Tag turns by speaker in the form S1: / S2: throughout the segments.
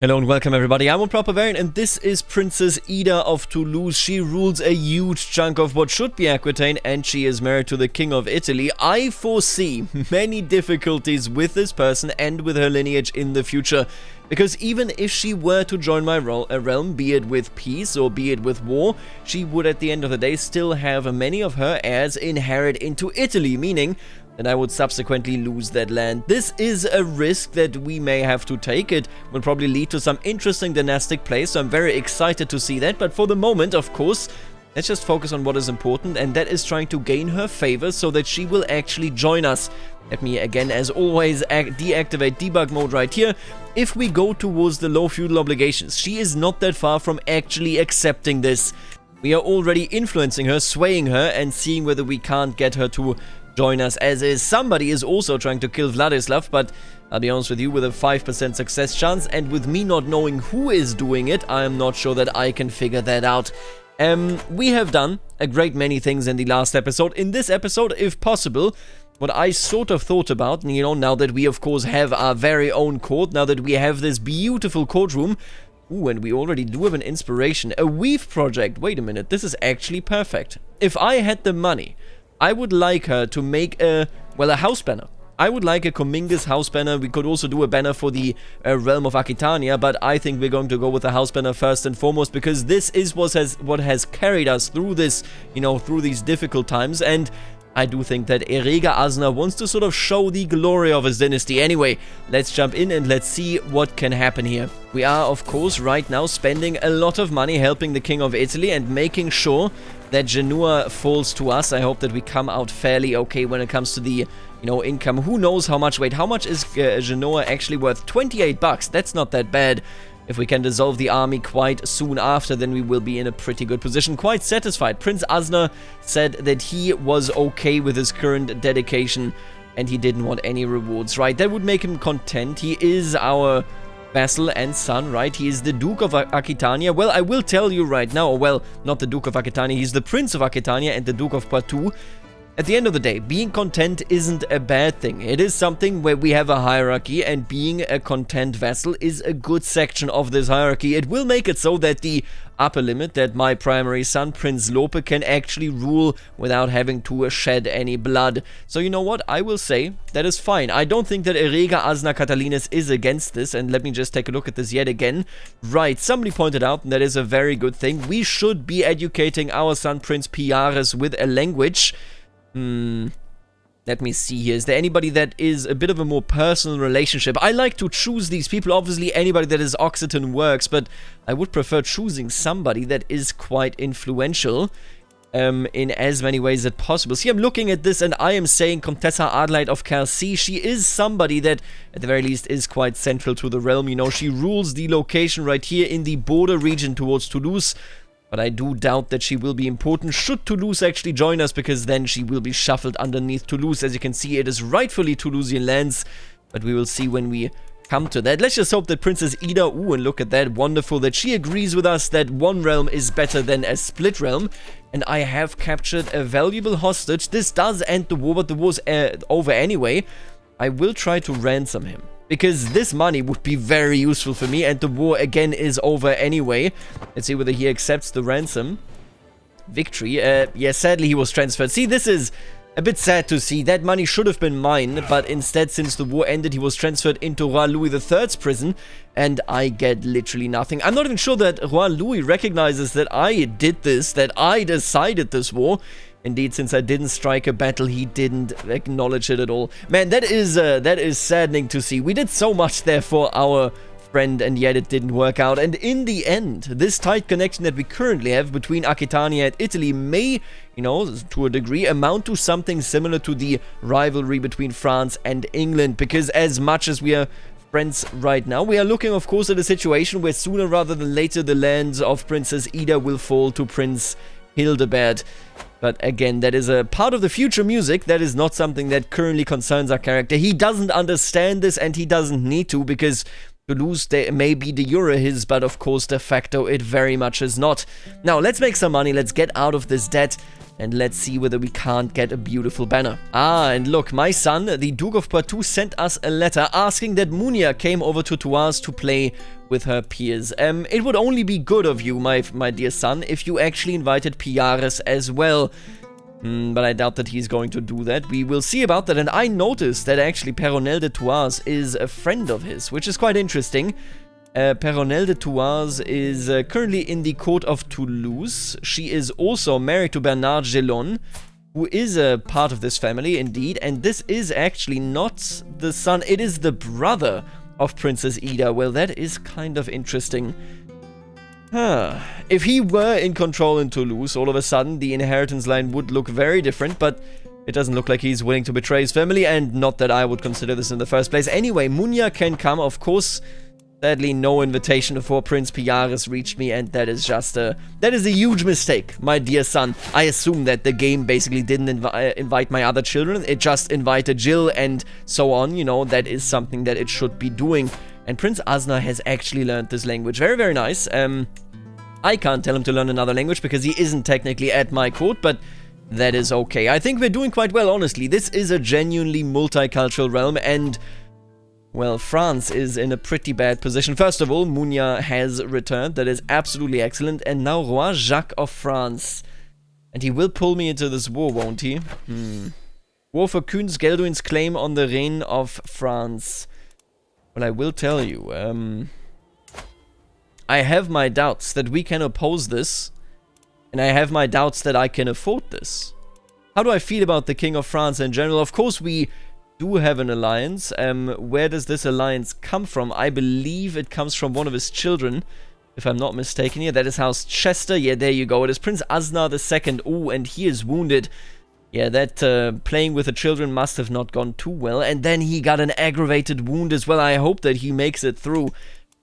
S1: Hello and welcome everybody, I'm Bavarian and this is Princess Ida of Toulouse. She rules a huge chunk of what should be Aquitaine and she is married to the King of Italy. I foresee many difficulties with this person and with her lineage in the future. Because even if she were to join my realm, be it with peace or be it with war, she would at the end of the day still have many of her heirs inherit into Italy, meaning that I would subsequently lose that land. This is a risk that we may have to take. It will probably lead to some interesting dynastic plays, so I'm very excited to see that. But for the moment, of course, let's just focus on what is important, and that is trying to gain her favor so that she will actually join us. Let me again, as always, deactivate debug mode right here. If we go towards the low feudal obligations, she is not that far from actually accepting this. We are already influencing her, swaying her, and seeing whether we can't get her to join us, as is somebody is also trying to kill Vladislav, but I'll be honest with you, with a 5% success chance, and with me not knowing who is doing it, I am not sure that I can figure that out. We have done a great many things in the last episode. In this episode, if possible, what I sort of thought about, you know, now that we of course have our very own court, now that we have this beautiful courtroom, ooh, and we already do have an inspiration, a weave project. Wait a minute, this is actually perfect. If I had the money, I would like her to make a house banner. I would like a Comingus house banner. We could also do a banner for the realm of Akitania, but I think we're going to go with the house banner first and foremost, because this is what has carried us through this, you know, through these difficult times, and I do think that Erega Asna wants to sort of show the glory of his dynasty. Anyway, let's jump in and let's see what can happen here. We are, of course, right now spending a lot of money helping the King of Italy and making sure that Genoa falls to us. I hope that we come out fairly okay when it comes to the, you know, income. Who knows how much? Wait, how much is Genoa actually worth? 28 bucks. That's not that bad. If we can dissolve the army quite soon after, then we will be in a pretty good position. Quite satisfied. Prince Asna said that he was okay with his current dedication and he didn't want any rewards, right? That would make him content. He is our vassal and son, right? He is the Duke of Akitania. Well, I will tell you right now, or well, not the Duke of Akitania, he's the Prince of Aquitania and the Duke of Poitou. At the end of the day, being content isn't a bad thing. It is something where we have a hierarchy, and being a content vassal is a good section of this hierarchy. It will make it so that the upper limit, that my primary son, Prince Lope, can actually rule without having to shed any blood. So you know what? I will say that is fine. I don't think that Erega Asna Catalines is against this, and let me just take a look at this yet again. Right, somebody pointed out, and that is a very good thing. We should be educating our son, Prince Piares, with a language. Let me see here. Is there anybody that is a bit of a more personal relationship? I like to choose these people. Obviously, anybody that is Occitan works, but I would prefer choosing somebody that is quite influential in as many ways as possible. See, I'm looking at this and I am saying Contessa Adelheid of Carcassonne. She is somebody that, at the very least, is quite central to the realm. You know, she rules the location right here in the border region towards Toulouse. But I do doubt that she will be important should Toulouse actually join us, because then she will be shuffled underneath Toulouse. As you can see, it is rightfully Toulousian lands, but we will see when we come to that. Let's just hope that Princess Ida, ooh, and look at that, wonderful, that she agrees with us that one realm is better than a split realm. And I have captured a valuable hostage. This does end the war, but the war's over anyway. I will try to ransom him, because this money would be very useful for me, and the war again is over anyway. Let's see whether he accepts the ransom. Victory. Yeah, sadly he was transferred. See, this is a bit sad to see. That money should have been mine, but instead, since the war ended, he was transferred into Roi Louis III's prison, and I get literally nothing. I'm not even sure that Roi Louis recognizes that I did this, that I decided this war. Indeed, since I didn't strike a battle, he didn't acknowledge it at all. Man, that is saddening to see. We did so much there for our friend, and yet it didn't work out. And in the end, this tight connection that we currently have between Aquitania and Italy may, you know, to a degree, amount to something similar to the rivalry between France and England. Because as much as we are friends right now, we are looking, of course, at a situation where sooner rather than later the lands of Princess Ida will fall to Prince Hildebert. But again, that is a part of the future music. That is not something that currently concerns our character. He doesn't understand this, and he doesn't need to, because Toulouse may be de jure his, but of course de facto it very much is not. Now, let's make some money. Let's get out of this debt. And let's see whether we can't get a beautiful banner. Ah, and look, my son, the Duke of Poitou, sent us a letter asking that Munia came over to Thouars to play with her peers. It would only be good of you, my dear son, if you actually invited Piares as well. But I doubt that he's going to do that. We will see about that. And I noticed that actually Peronelle de Thouars is a friend of his, which is quite interesting. Peronelle de Thouars is currently in the court of Toulouse. She is also married to Bernard Gelon, who is a part of this family indeed. And this is actually not the son, it is the brother of Princess Ida. Well, that is kind of interesting. If he were in control in Toulouse, all of a sudden the inheritance line would look very different, but it doesn't look like he's willing to betray his family, and not that I would consider this in the first place. Anyway, Munia can come, of course. Sadly, no invitation for Prince Piares reached me, and that is just that is a huge mistake, my dear son. I assume that the game basically didn't invite my other children, it just invited Jill and so on, you know, that is something that it should be doing. And Prince Asna has actually learned this language. Very, very nice. I can't tell him to learn another language because he isn't technically at my court, but that is okay. I think we're doing quite well, honestly. This is a genuinely multicultural realm, and, well, France is in a pretty bad position. First of all, Munia has returned. That is absolutely excellent. And now Roi Jacques of France. And he will pull me into this war, won't he? War for Kuns Gelduin's claim on the reign of France. Well, I will tell you, I have my doubts that we can oppose this, and I have my doubts that I can afford this. How do I feel about the King of France in general? Of course, we do have an alliance. Where does this alliance come from? I believe it comes from one of his children, if I'm not mistaken here. That is House Chester. Yeah, there you go. It is Prince Asna II. Oh, and he is wounded. Yeah, that playing with the children must have not gone too well. And then he got an aggravated wound as well. I hope that he makes it through.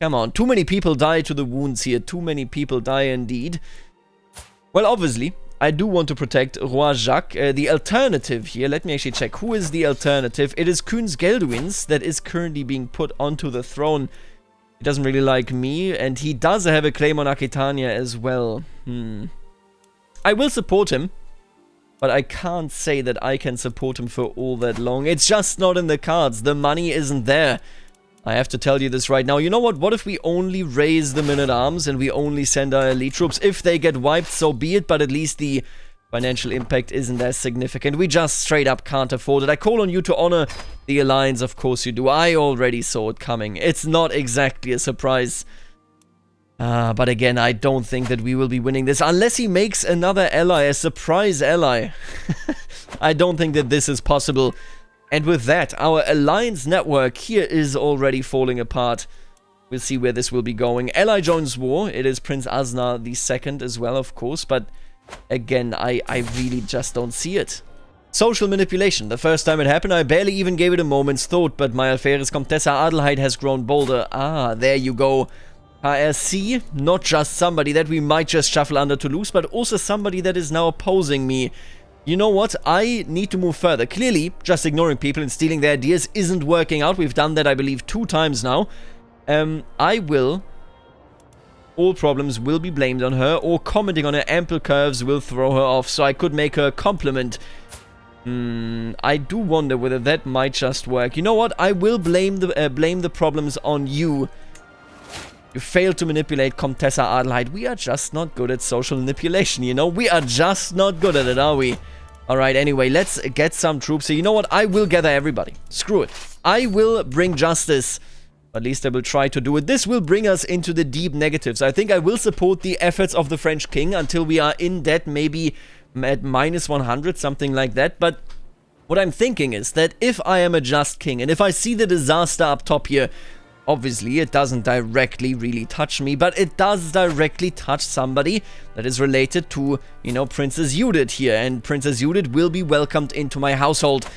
S1: Come on, too many people die to the wounds here. Too many people die indeed. Well, obviously, I do want to protect Roi Jacques. The alternative here, let me actually check. Who is the alternative? It is Kuns Gelduins that is currently being put onto the throne. He doesn't really like me, and he does have a claim on Akitania as well. I will support him, but I can't say that I can support him for all that long. It's just not in the cards. The money isn't there. I have to tell you this right now. You know what? What if we only raise the men-at-arms and we only send our elite troops? If they get wiped, so be it, but at least the financial impact isn't as significant. We just straight up can't afford it. I call on you to honor the alliance. Of course you do. I already saw it coming. It's not exactly a surprise. But again, I don't think that we will be winning this unless he makes another ally, a surprise ally. I don't think that this is possible. And with that, our alliance network here is already falling apart. We'll see where this will be going. Ally joins war. It is Prince Asna II as well, of course. But again, I really just don't see it. Social manipulation. The first time it happened, I barely even gave it a moment's thought. But my Alferes Comtessa Adelheid has grown bolder. Ah, there you go. HRC, not just somebody that we might just shuffle under Toulouse, but also somebody that is now opposing me. You know what? I need to move further. Clearly, just ignoring people and stealing their ideas isn't working out. We've done that, I believe, 2 times now. All problems will be blamed on her, or commenting on her ample curves will throw her off, so I could make her a compliment. I do wonder whether that might just work. You know what? I will blame the problems on you. You failed to manipulate Comtessa Adelheid. We are just not good at social manipulation, you know? We are just not good at it, are we? Alright, anyway, let's get some troops here. You know what? I will gather everybody. Screw it. I will bring justice. At least I will try to do it. This will bring us into the deep negatives. I think I will support the efforts of the French king until we are in debt, maybe at -100, something like that. But what I'm thinking is that if I am a just king, and if I see the disaster up top here, obviously, it doesn't directly really touch me, but it does directly touch somebody that is related to, you know, Princess Judith here. And Princess Judith will be welcomed into my household.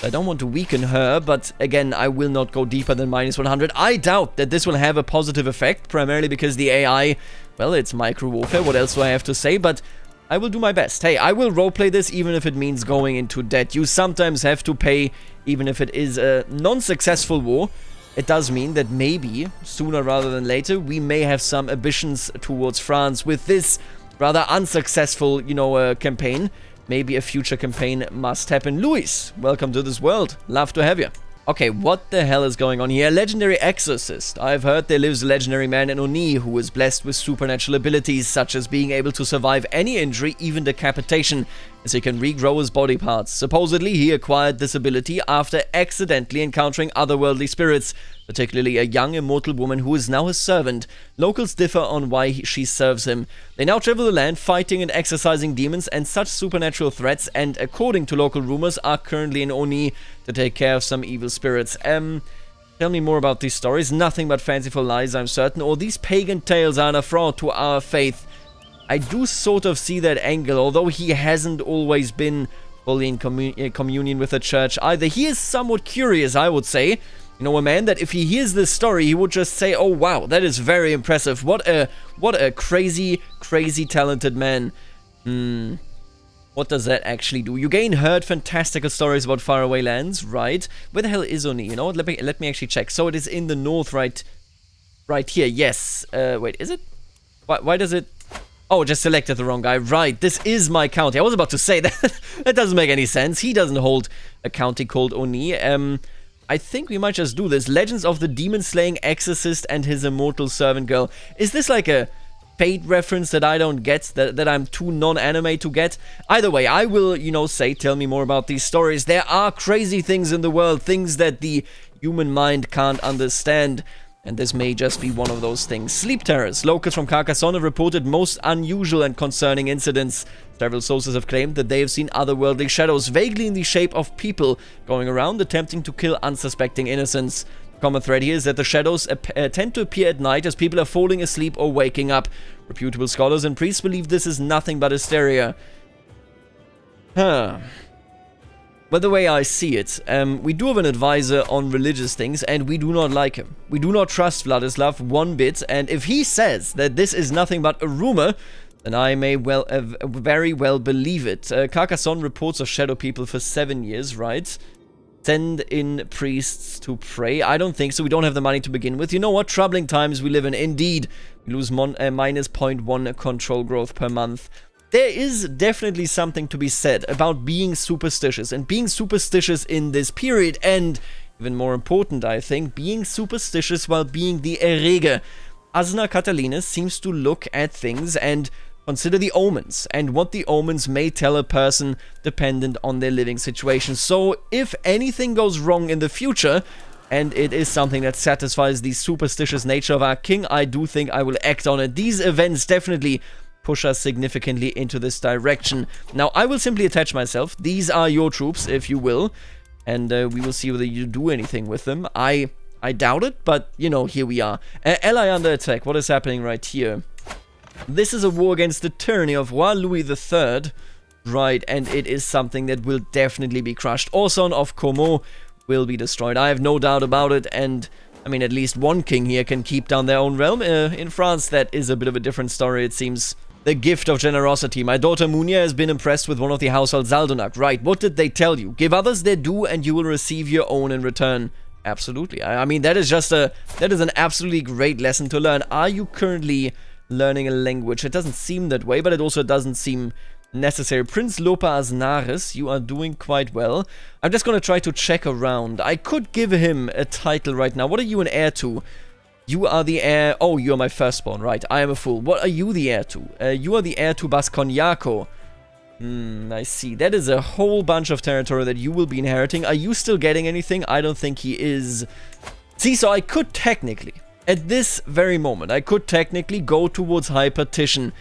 S1: I don't want to weaken her, but again, I will not go deeper than -100. I doubt that this will have a positive effect, primarily because the AI, well, it's micro-warfare. What else do I have to say? But I will do my best. Hey, I will roleplay this even if it means going into debt. You sometimes have to pay, even if it is a non-successful war. It does mean that maybe, sooner rather than later, we may have some ambitions towards France with this rather unsuccessful, you know, campaign. maybe a future campaign must happen. Luis, welcome to this world. Love to have you. Okay, what the hell is going on here? Legendary exorcist. I've heard there lives a legendary man in Oni who is blessed with supernatural abilities, such as being able to survive any injury, even decapitation, as he can regrow his body parts. Supposedly, he acquired this ability after accidentally encountering otherworldly spirits, particularly a young immortal woman who is now his servant. Locals differ on why she serves him. They now travel the land, fighting and exorcising demons and such supernatural threats, and according to local rumors, are currently in Oni to take care of some evil spirits. Tell me more about these stories. Nothing but fanciful lies, I'm certain, or these pagan tales are an affront to our faith. I do sort of see that angle, although he hasn't always been fully in communion with the church either. He is somewhat curious, I would say. You know, a man that if he hears this story, he would just say, oh wow, that is very impressive. What a crazy, crazy talented man. What does that actually do? You heard fantastical stories about faraway lands, right? Where the hell is Oni? You know what? Let me actually check. So it is in the north, right here. Yes. Wait, is it? Why does it? Oh, just selected the wrong guy. Right, this is my county. I was about to say that. That doesn't make any sense. He doesn't hold a county called Oni. I think we might just do this. Legends of the demon-slaying exorcist and his immortal servant girl. Is this like a Fate reference that I don't get, that I'm too non-anime to get? Either way, I will, tell me more about these stories. There are crazy things in the world, things that the human mind can't understand. And this may just be one of those things. Sleep terrors. Locals from Carcassonne have reported most unusual and concerning incidents. Several sources have claimed that they have seen otherworldly shadows, vaguely in the shape of people, going around attempting to kill unsuspecting innocents. The common thread here is that the shadows tend to appear at night as people are falling asleep or waking up. Reputable scholars and priests believe this is nothing but hysteria. Well, the way I see it, we do have an advisor on religious things, and we do not like him. We do not trust Vladislav one bit, and if he says that this is nothing but a rumor, then I may very well believe it. Carcassonne reports of shadow people for 7 years, right? Send in priests to pray. I don't think so. We don't have the money to begin with. You know what? Troubling times we live in. Indeed, we lose minus 0.1 control growth per month. There is definitely something to be said about being superstitious, and being superstitious in this period, and even more important, I think, being superstitious while being the Erreger. Asna Catalinus seems to look at things and consider the omens, and what the omens may tell a person dependent on their living situation. So, if anything goes wrong in the future, and it is something that satisfies the superstitious nature of our king, I do think I will act on it. These events definitely push us significantly into this direction. Now, I will simply attach myself. These are your troops, if you will, and we will see whether you do anything with them. I doubt it, but, here we are. Ally under attack. What is happening right here? This is a war against the tyranny of Roi Louis III, right, and it is something that will definitely be crushed. Orson of Como will be destroyed. I have no doubt about it, and I mean, at least one king here can keep down their own realm. In France, that is a bit of a different story, it seems. The gift of generosity. My daughter Munia has been impressed with one of the household Zaldunak. Right, what did they tell you? Give others their due and you will receive your own in return. Absolutely. I mean, that is an absolutely great lesson to learn. Are you currently learning a language? It doesn't seem that way, but it also doesn't seem necessary. Prince Lopa Aznaris, you are doing quite well. I'm just going to try to check around. I could give him a title right now. What are you an heir to? You are the heir... Oh, you are my firstborn, right. I am a fool. What are you the heir to? You are the heir to Basconiaco. I see. That is a whole bunch of territory that you will be inheriting. Are you still getting anything? I don't think he is. See, so I could technically, at this very moment, I could technically go towards high partition.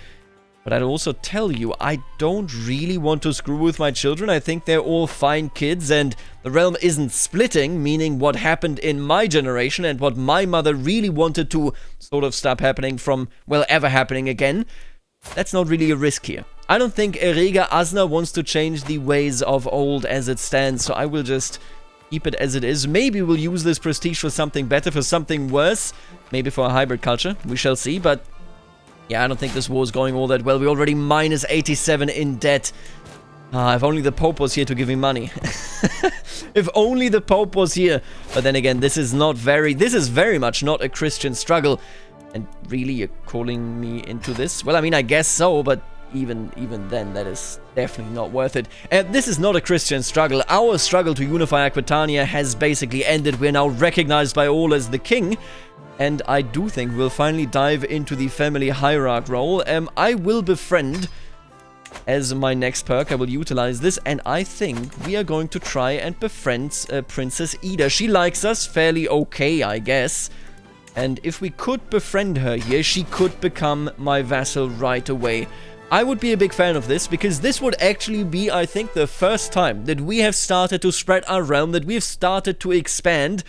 S1: But I'd also tell you, I don't really want to screw with my children. I think they're all fine kids, and the realm isn't splitting, meaning what happened in my generation and what my mother really wanted to sort of stop happening from, well, ever happening again. That's not really a risk here. I don't think Erreger Asna wants to change the ways of old as it stands, so I will just keep it as it is. Maybe we'll use this prestige for something better, for something worse. Maybe for a hybrid culture. We shall see, but yeah, I don't think this war is going all that well. We're already minus 87 in debt. If only the Pope was here to give me money. If only the Pope was here. But then again, this is very much not a Christian struggle. And really, you're calling me into this? Well, I mean, I guess so, but even then, that is definitely not worth it. This is not a Christian struggle. Our struggle to unify Akitania has basically ended. We're now recognized by all as the king, and I do think we'll finally dive into the family hierarch role. I will befriend as my next perk. I will utilize this, and I think we are going to try and befriend Princess Ida. She likes us fairly okay, I guess. And if we could befriend her here, she could become my vassal right away. I would be a big fan of this, because this would actually be, I think, the first time that we have started to spread our realm, that we've started to expand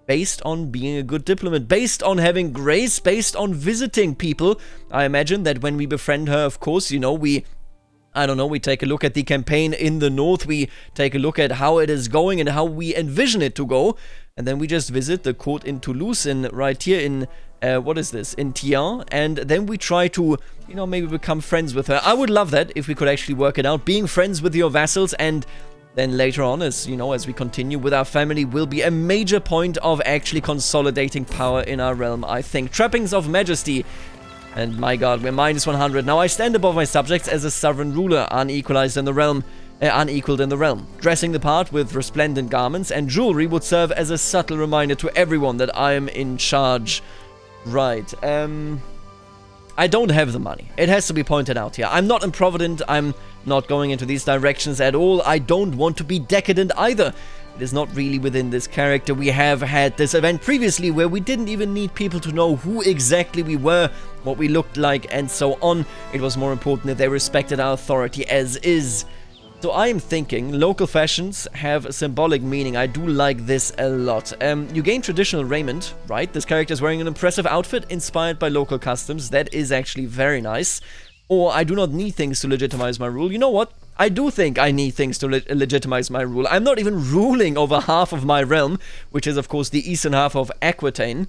S1: based on being a good diplomat, based on having grace, based on visiting people. I imagine that when we befriend her, of course, you know, we take a look at the campaign in the north, we take a look at how it is going and how we envision it to go, and then we just visit the court in Toulouse, right here in, in Thiers, and then we try to, you know, maybe become friends with her. I would love that if we could actually work it out, being friends with your vassals, and then later on, as you know, as we continue with our family, will be a major point of actually consolidating power in our realm, I think. Trappings of Majesty. And my god, we're minus 100. Now I stand above my subjects as a sovereign ruler, unequalized in the realm, unequaled in the realm. Dressing the part with resplendent garments and jewelry would serve as a subtle reminder to everyone that I am in charge. Right, I don't have the money. It has to be pointed out here. I'm not improvident. I'm not going into these directions at all. I don't want to be decadent either. It is not really within this character. We have had this event previously where we didn't even need people to know who exactly we were, what we looked like, and so on. It was more important that they respected our authority as is. So I am thinking local fashions have a symbolic meaning. I do like this a lot. You gain traditional raiment, right? This character is wearing an impressive outfit inspired by local customs. That is actually very nice. Or I do not need things to legitimize my rule. You know what? I do think I need things to legitimize my rule. I'm not even ruling over half of my realm, which is of course the eastern half of Aquitaine.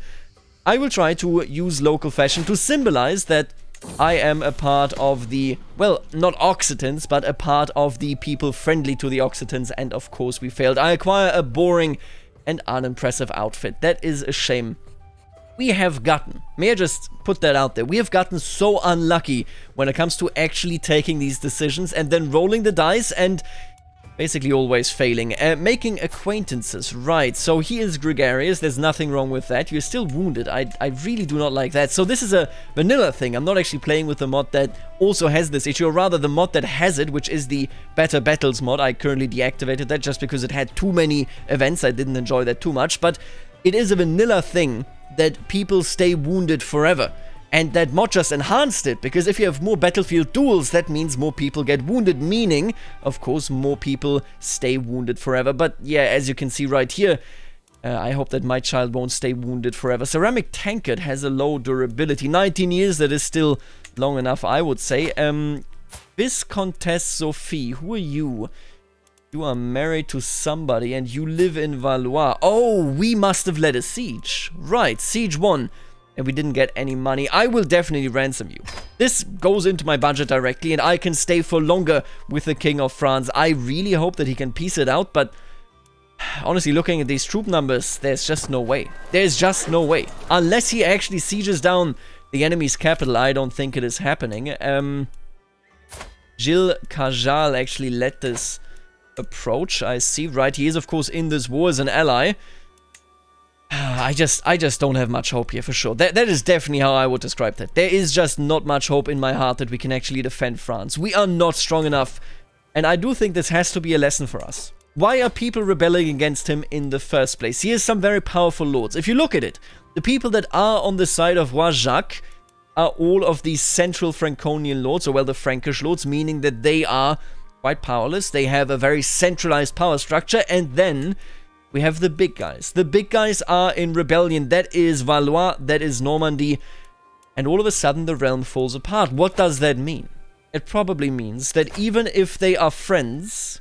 S1: I will try to use local fashion to symbolize that I am a part of the, well, not Occitans, but a part of the people friendly to the Occitans, and of course we failed. I acquire a boring and unimpressive outfit. That is a shame. We have gotten, may I just put that out there, we have gotten so unlucky when it comes to actually taking these decisions and then rolling the dice and basically always failing. Making acquaintances, right, so he is gregarious, there's nothing wrong with that. You're still wounded. I really do not like that. So this is a vanilla thing. I'm not actually playing with the mod that also has this issue, or rather the mod that has it, which is the Better Battles mod. I currently deactivated that just because it had too many events. I didn't enjoy that too much, but it is a vanilla thing that people stay wounded forever. And that mod just enhanced it, because if you have more battlefield duels, that means more people get wounded, meaning, of course, more people stay wounded forever. But yeah, as you can see right here, I hope that my child won't stay wounded forever. Ceramic tankard has a low durability. 19 years, that is still long enough, I would say. Viscountess Sophie, who are you? You are married to somebody and you live in Valois. Oh, we must have led a siege. Right, siege 1. And we didn't get any money. I will definitely ransom you. This goes into my budget directly, and I can stay for longer with the King of France. I really hope that he can piece it out, but honestly, looking at these troop numbers, there's just no way. There's just no way. Unless he actually sieges down the enemy's capital, I don't think it is happening. Gilles Cajal actually led this approach, I see. Right, he is, of course, in this war as an ally. I just don't have much hope here, for sure. That is definitely how I would describe that. There is just not much hope in my heart that we can actually defend France. We are not strong enough, and I do think this has to be a lesson for us. Why are people rebelling against him in the first place? He has some very powerful lords. If you look at it, the people that are on the side of Roi Jacques are all of these central Franconian lords, or well, the Frankish lords, meaning that they are quite powerless. They have a very centralized power structure, and then we have the big guys. The big guys are in rebellion. That is Valois, that is Normandy, and all of a sudden the realm falls apart. What does that mean? It probably means that even if they are friends,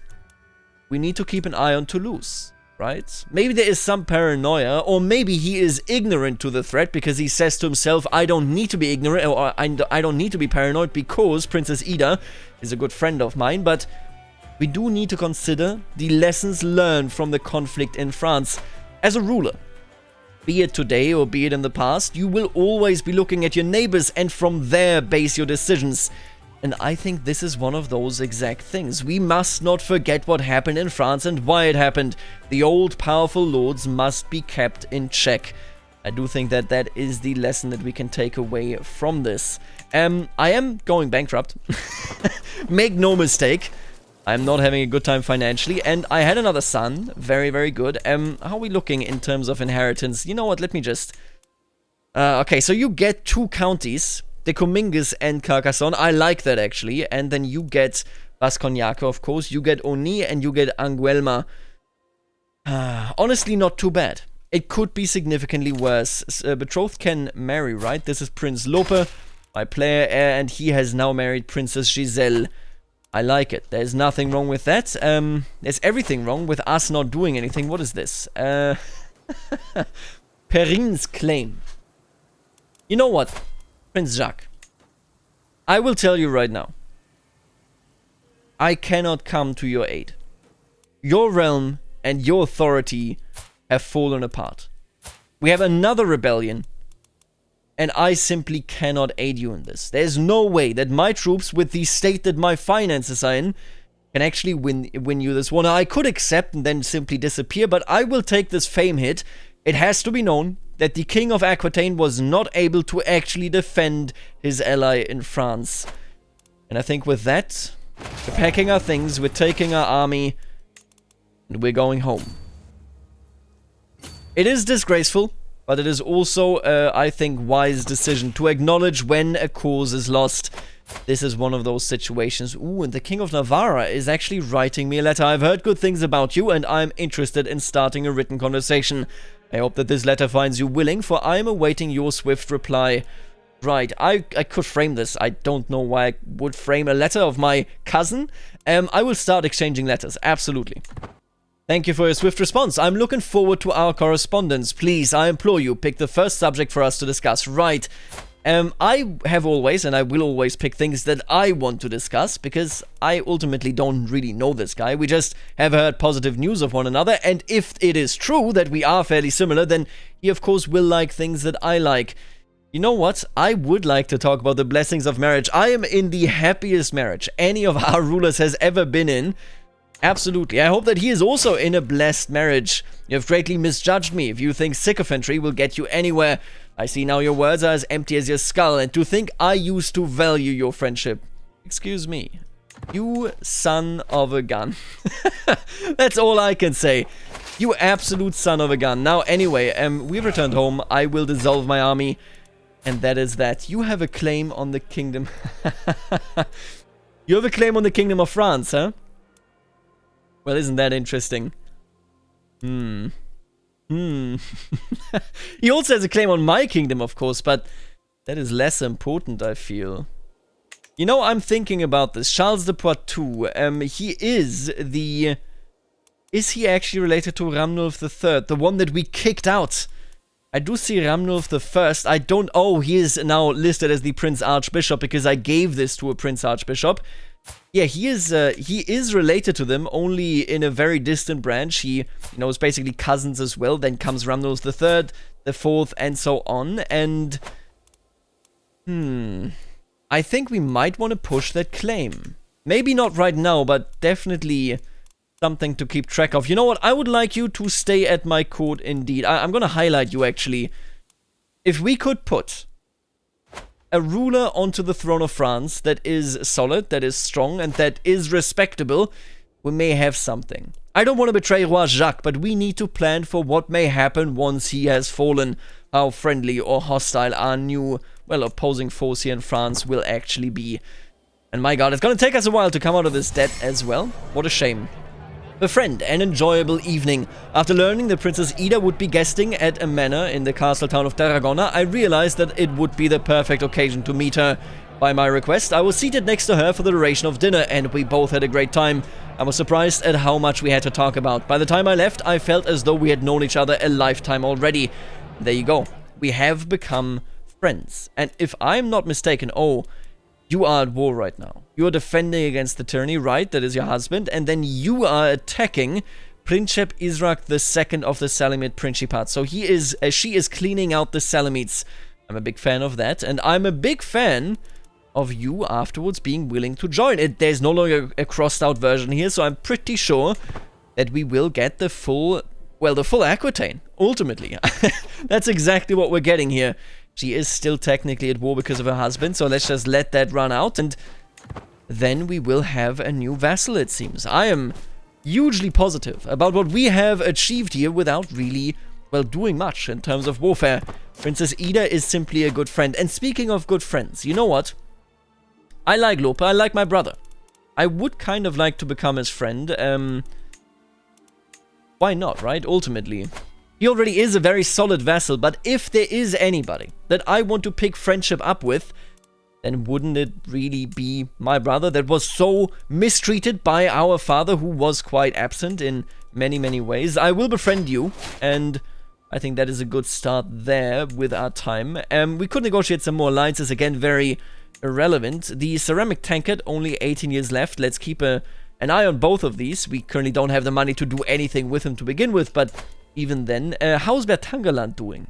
S1: we need to keep an eye on Toulouse, right? Maybe there is some paranoia, or maybe he is ignorant to the threat because he says to himself, I don't need to be ignorant, or I don't need to be paranoid because Princess Ida is a good friend of mine, but we do need to consider the lessons learned from the conflict in France. As a ruler, be it today or be it in the past, you will always be looking at your neighbors and from there base your decisions. And I think this is one of those exact things. We must not forget what happened in France and why it happened. The old powerful lords must be kept in check. I do think that that is the lesson that we can take away from this. I am going bankrupt. Make no mistake. I'm not having a good time financially. And I had another son. Very, very good. How are we looking in terms of inheritance? You know what? Let me just... okay, so you get 2 counties. De Cominges and Carcassonne. I like that, actually. And then you get Basque, of course. You get Oni and you get Anguelma. Honestly, not too bad. It could be significantly worse. Betrothed can marry, right? This is Prince Lope, my player, and he has now married Princess Giselle. I like it. There's nothing wrong with that. There's everything wrong with us not doing anything. What is this? Perrine's claim. You know what? Prince Jacques, I will tell you right now, I cannot come to your aid. Your realm and your authority have fallen apart. We have another rebellion, and I simply cannot aid you in this. There's no way that my troops, with the state that my finances are in, can actually win you this one. I could accept and then simply disappear, but I will take this fame hit. It has to be known that the King of Aquitaine was not able to actually defend his ally in France. And I think with that, we're packing our things, we're taking our army, and we're going home. It is disgraceful, but it is also, I think, wise decision to acknowledge when a cause is lost. This is one of those situations. Ooh, and the King of Navarra is actually writing me a letter. I've heard good things about you, and I'm interested in starting a written conversation. I hope that this letter finds you willing, for I am awaiting your swift reply. Right, I could frame this. I don't know why I would frame a letter of my cousin. I will start exchanging letters, absolutely. Thank you for your swift response. I'm looking forward to our correspondence. Please, I implore you, pick the first subject for us to discuss. Right. I have always, and I will always pick things that I want to discuss, because I ultimately don't really know this guy. We just have heard positive news of one another, and if it is true that we are fairly similar, then he of course will like things that I like. You know what? I would like to talk about the blessings of marriage. I am in the happiest marriage any of our rulers has ever been in. Absolutely. I hope that he is also in a blessed marriage. You have greatly misjudged me if you think sycophantry will get you anywhere. I see now your words are as empty as your skull, and to think I used to value your friendship. Excuse me. You son of a gun. That's all I can say. You absolute son of a gun. Now, anyway, we've returned home. I will dissolve my army, and that is that. You have a claim on the kingdom. You have a claim on the kingdom of France, huh? Well, isn't that interesting? He also has a claim on my kingdom, of course, but that is less important, I feel. You know, I'm thinking about this. Charles de Poitou, he is the... Is he actually related to Ramnulf III, the one that we kicked out? I do see Ramnulf I. I don't... Oh, he is now listed as the Prince Archbishop because I gave this to a Prince Archbishop. Yeah, he is related to them, only in a very distant branch. He, you know, is basically cousins as well. Then comes Ramnulf III, the fourth, and so on. And... I think we might want to push that claim. Maybe not right now, but definitely something to keep track of. You know what? I would like you to stay at my court indeed. I'm gonna highlight you, actually. If we could put a ruler onto the throne of France that is solid, that is strong, and that is respectable, we may have something. I don't want to betray Roi Jacques, but we need to plan for what may happen once he has fallen. How friendly or hostile our new, well, opposing force here in France will actually be. And my god, it's gonna take us a while to come out of this debt as well. What a shame. Befriend an enjoyable evening. After learning that Princess Ida would be guesting at a manor in the castle town of Tarragona, I realized that it would be the perfect occasion to meet her. By my request, I was seated next to her for the duration of dinner, and we both had a great time. I was surprised at how much we had to talk about. By the time I left, I felt as though we had known each other a lifetime already. There you go. We have become friends. And if I'm not mistaken, oh, you are at war right now. You are defending against the tyranny, right? That is your husband. And then you are attacking Princeps Israk II of the Salamid Principate. So she is cleaning out the Salamids. I'm a big fan of that. And I'm a big fan of you afterwards being willing to join. There's no longer a crossed out version here, so I'm pretty sure that we will get the full Aquitaine, ultimately. That's exactly what we're getting here. She is still technically at war because of her husband, so let's just let that run out, and then we will have a new vassal, it seems. I am hugely positive about what we have achieved here without really, well, doing much in terms of warfare. Princess Ida is simply a good friend. And speaking of good friends, you know what? I like Lope, I like my brother. I would kind of like to become his friend. Why not, right? Ultimately. He already is a very solid vassal, but if there is anybody that I want to pick friendship up with, then wouldn't it really be my brother that was so mistreated by our father, who was quite absent in many, many ways? I will befriend you, and I think that is a good start there with our time. We could negotiate some more alliances, again, very irrelevant. The ceramic tankard, only 18 years left. Let's keep an eye on both of these. We currently don't have the money to do anything with him to begin with, but even then, how's Bertangaland doing?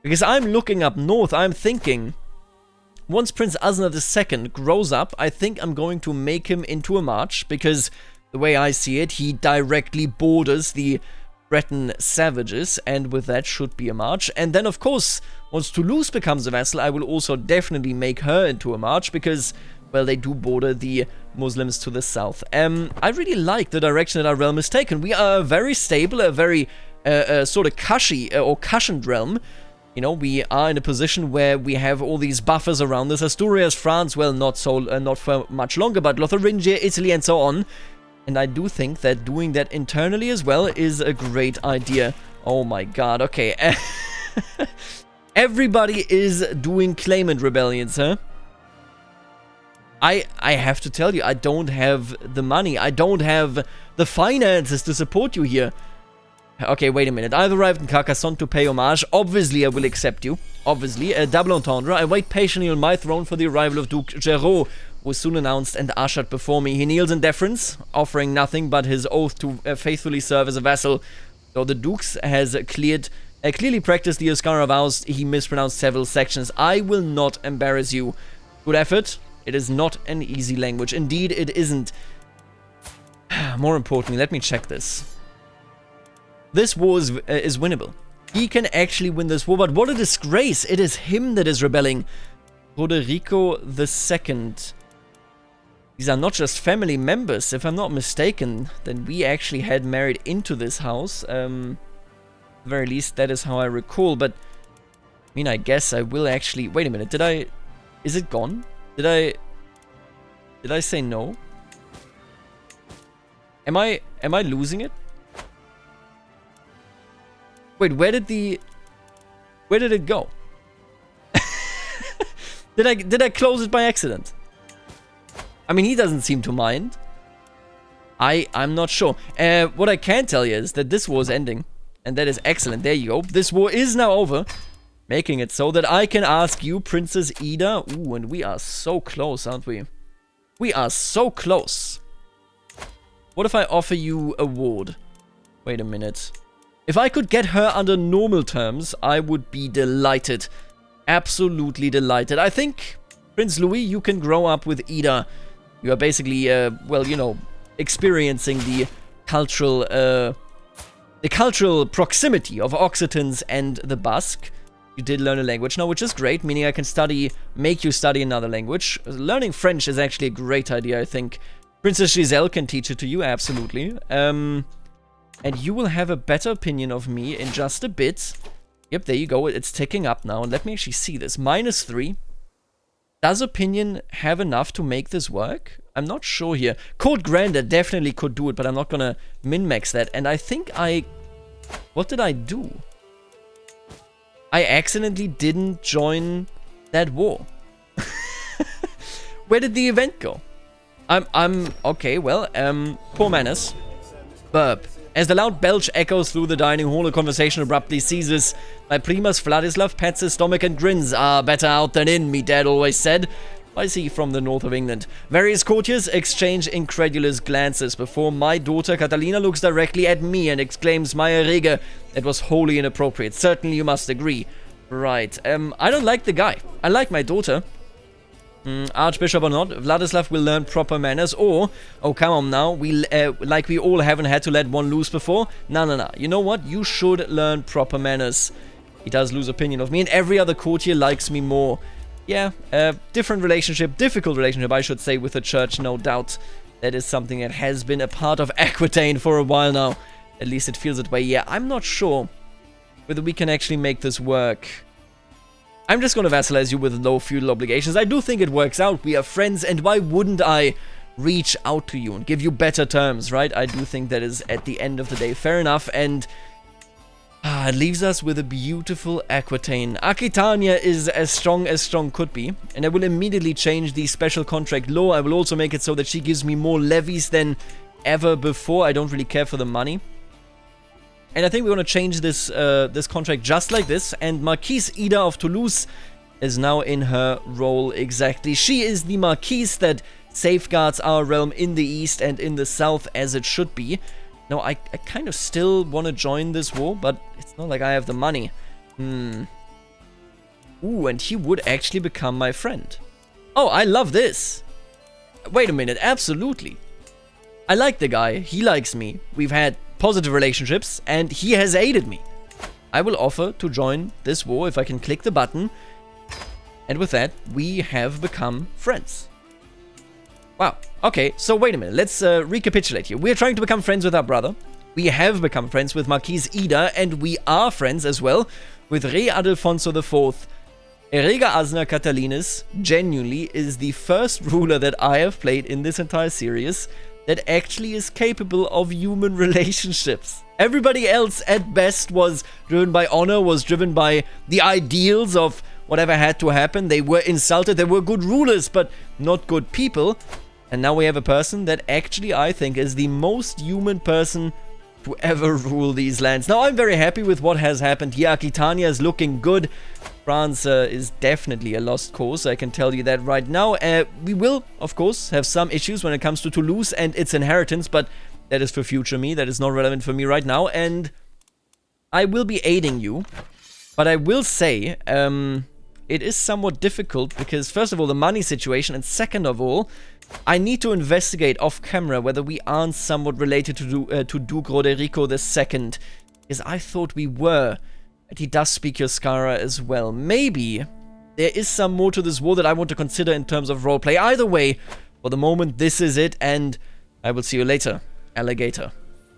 S1: Because I'm looking up north, I'm thinking, once Prince Asna II grows up, I think I'm going to make him into a march, because the way I see it, he directly borders the Breton savages, and with that should be a march. And then, of course, once Toulouse becomes a vassal, I will also definitely make her into a march, because, well, they do border the Muslims to the south. I really like the direction that our realm is taken. We are very stable, a very sort of cushy or cushioned realm. You know, we are in a position where we have all these buffers around us. Asturias, France, well, not for much longer, but Lotharingia, Italy, and so on. And I do think that doing that internally as well is a great idea. Oh my god, okay. Everybody is doing claimant rebellions, huh? I have to tell you, I don't have the money. I don't have the finances to support you here. Okay, wait a minute. I've arrived in Carcassonne to pay homage. Obviously, I will accept you. Obviously. A double entendre. I wait patiently on my throne for the arrival of Duke Géraud, who was soon announced and ushered before me. He kneels in deference, offering nothing but his oath to faithfully serve as a vassal. Though the Duke has clearly practiced the Oscara vows, he mispronounced several sections. I will not embarrass you. Good effort. It is not an easy language. Indeed, it isn't. More importantly, let me check this. This war is winnable. He can actually win this war, but what a disgrace. It is him that is rebelling. Roderico II. These are not just family members. If I'm not mistaken, then we actually had married into this house. At the very least, that is how I recall. But, I mean, I guess I will actually... Wait a minute, is it gone? Did I say no? Am I losing it? Wait, where did it go? Did I close it by accident? I mean, he doesn't seem to mind. I'm not sure. What I can tell you is that this war is ending, and that is excellent. There you go. This war is now over, making it so that I can ask you, Princess Ida. Ooh, and we are so close, aren't we? We are so close. What if I offer you a ward? Wait a minute. If I could get her under normal terms, I would be delighted. Absolutely delighted. I think, Prince Louis, you can grow up with Ida. You are basically, well, you know, experiencing the cultural proximity of Occitans and the Basque. You did learn a language now, which is great, meaning I can make you study another language. Learning French is actually a great idea, I think. Princess Giselle can teach it to you, absolutely. And you will have a better opinion of me in just a bit. Yep, there you go. It's ticking up now. Let me actually see this. -3. Does opinion have enough to make this work? I'm not sure here. Court Grandeur definitely could do it, but I'm not gonna min-max that. And I think what did I do? I accidentally didn't join that war. Where did the event go? Okay, well, poor manners. Burp. As the loud belch echoes through the dining hall, a conversation abruptly ceases. My primus Vladislav pats his stomach and grins. Ah, better out than in, me dad always said. I see from the north of England. Various courtiers exchange incredulous glances before my daughter Catalina looks directly at me and exclaims, Maya Rege, that was wholly inappropriate. Certainly you must agree. Right, I don't like the guy. I like my daughter. Archbishop or not, Vladislav will learn proper manners, or, oh come on now, like we all haven't had to let one loose before. No. You know what? You should learn proper manners. He does lose opinion of me, and every other courtier likes me more. Yeah, different relationship, difficult relationship, I should say, with the church, no doubt. That is something that has been a part of Aquitaine for a while now. At least it feels that way. Yeah, I'm not sure whether we can actually make this work. I'm just going to vassalize you with low feudal obligations. I do think it works out. We are friends, and why wouldn't I reach out to you and give you better terms, right? I do think that is, at the end of the day, fair enough, and it leaves us with a beautiful Aquitaine. Akitania is as strong could be, and I will immediately change the special contract law. I will also make it so that she gives me more levies than ever before. I don't really care for the money. And I think we're going to change this this contract just like this. And Marquise Ida of Toulouse is now in her role exactly. She is the Marquise that safeguards our realm in the east and in the south as it should be. Now, I kind of still want to join this war, but it's not like I have the money. Ooh, and he would actually become my friend. Oh, I love this. Wait a minute, absolutely. I like the guy. He likes me. We've had positive relationships, and he has aided me. I will offer to join this war if I can click the button. And with that, we have become friends. Wow. Okay, so wait a minute. Let's recapitulate here. We're trying to become friends with our brother. We have become friends with Marquise Ida, and we are friends as well with Rey Adelfonso IV. Erega Asner Catalinis genuinely is the first ruler that I have played in this entire series that actually is capable of human relationships. Everybody else at best was driven by honor, was driven by the ideals of whatever had to happen. They were insulted, they were good rulers, but not good people. And now we have a person that actually I think is the most human person to ever rule these lands. Now I'm very happy with what has happened here. Akitania is looking good. France is definitely a lost cause, I can tell you that right now. We will, of course, have some issues when it comes to Toulouse and its inheritance, but that is for future me. That is not relevant for me right now, and I will be aiding you. But I will say, it is somewhat difficult because, first of all, the money situation, and second of all, I need to investigate off-camera whether we aren't somewhat related to Duke Roderico II, because I thought we were. And he does speak Yoskara as well. Maybe there is some more to this war that I want to consider in terms of roleplay. Either way, for the moment, this is it, and I will see you later, alligator.